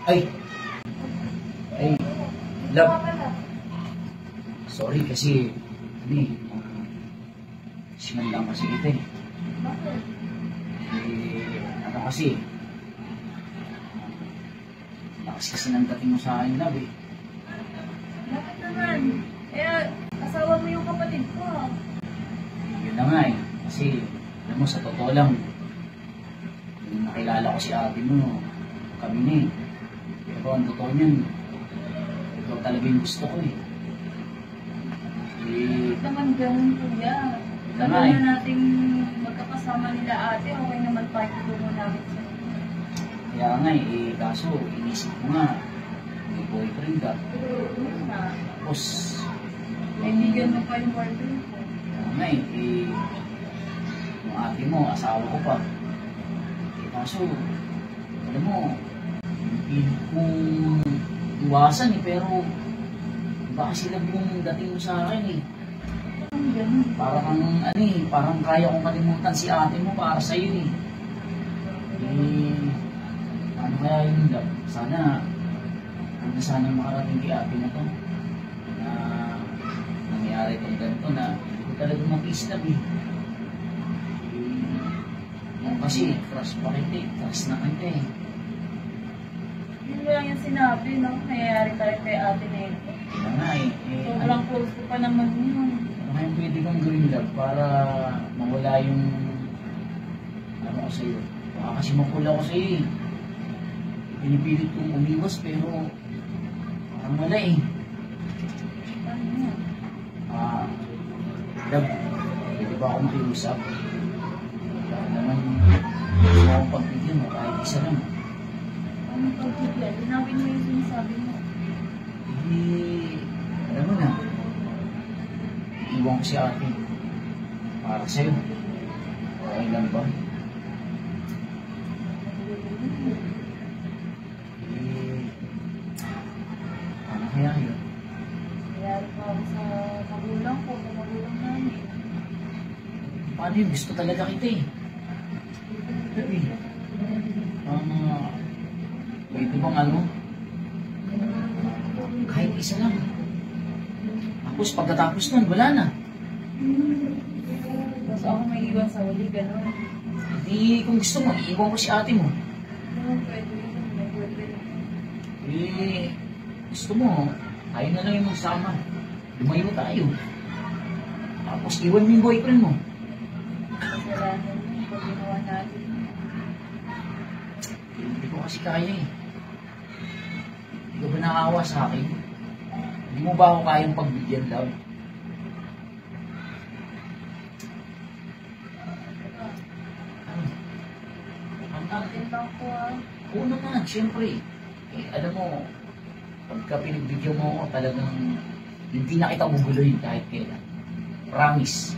Ay! Ay! Love! Sorry kasi, siman lang kasi kita eh. Bakit? Kasi, lakas kasi ng dating mo sa akin, love eh. Bakit naman? Asawa mo yung kapatid ko. Yun na nga eh. Kasi, alam mo, sa totoo lang, nung nakilala ko si ate mo, kami na eh. Pero ang totoo niyan, ikaw talaga yung gusto ko eh. Bakit naman ganun, kuya? Lalo na nating magkakasama nila ate, okay naman pakitulungan namin sa inyo. Kaya nga eh, kaso, inisip ko nga, may boyfriend ka. Tapos, Kaibigan mo pa yung boyfriend ko. kaya nga eh, yung ate mo, asawa ko pa. Kaso, alam mo, hindi kong iwasan eh, pero baka sila yung dating mo sa akin eh. Parang parang kaya kong kalimutan si ate mo para sa'yo eh. Ano kaya yun lang? Sana makarating kay ate na to. Na nangyari itong ganito na hindi ko talaga mag-islab eh. Kasi crush pa kita eh. Crush na kita eh. Yun mo lang yung sinabi, no? Nangyayari tayo kay ate na yun. Kaya nga eh. Sobrang close ko pa naman yun. Ano kayang pwede kong gawin love para mawala yung ano ko sa'yo? Baka kasi mapula ko sa'yo eh. Pinipilit kong umiwas pero parang wala eh. Ano yun? Love, pwede ba ako makiusap? Baka naman gusto akong pagbigyan mo kahit isa lang. Ano pagbigyan? Linawin mo yung sinasabi mo. Alam mo na, iiwan ko si ate para sa'yo. Okay lang ba? Ano kaya yun? Nangyayari pa ako sa magulang ko, sa magulang namin. Paano yun? Gusto talaga kita eh. Sabi, pwede bang ano? Kahit isa lang. Tapos pagkatapos nun, wala na. Tapos ako may iwan sa uli, gano'n. Hindi, kung gusto mo, iiwan ko si ate mo. Ano pwede yun? May boyfriend. Gusto mo, tayo na lang yung magsama. Lumayo tayo. Tapos iwan mo yung boyfriend mo. Kasalanan yun, pag ginawa natin. Hindi ko kasi kaya eh. Hindi ka ba nakaawa sa akin? Hindi mo ba ako kayang pagbigyan, love? Akin lang po Oo naman, siyempre. Alam mo, pagka pinagbigyan mo ako, talagang hindi na kita guguloyin kahit kailan. Promise.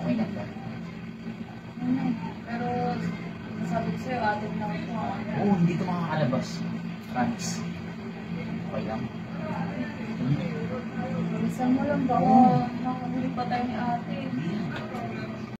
Okay na ba? Pero, sabi ko sa'yo, atin lang ito. Oo, hindi ito makakalabas. Promise. Okay lang. Bilisan mo lang ba? Oo. Makahuli pa tayo ni ate. Hindi yan.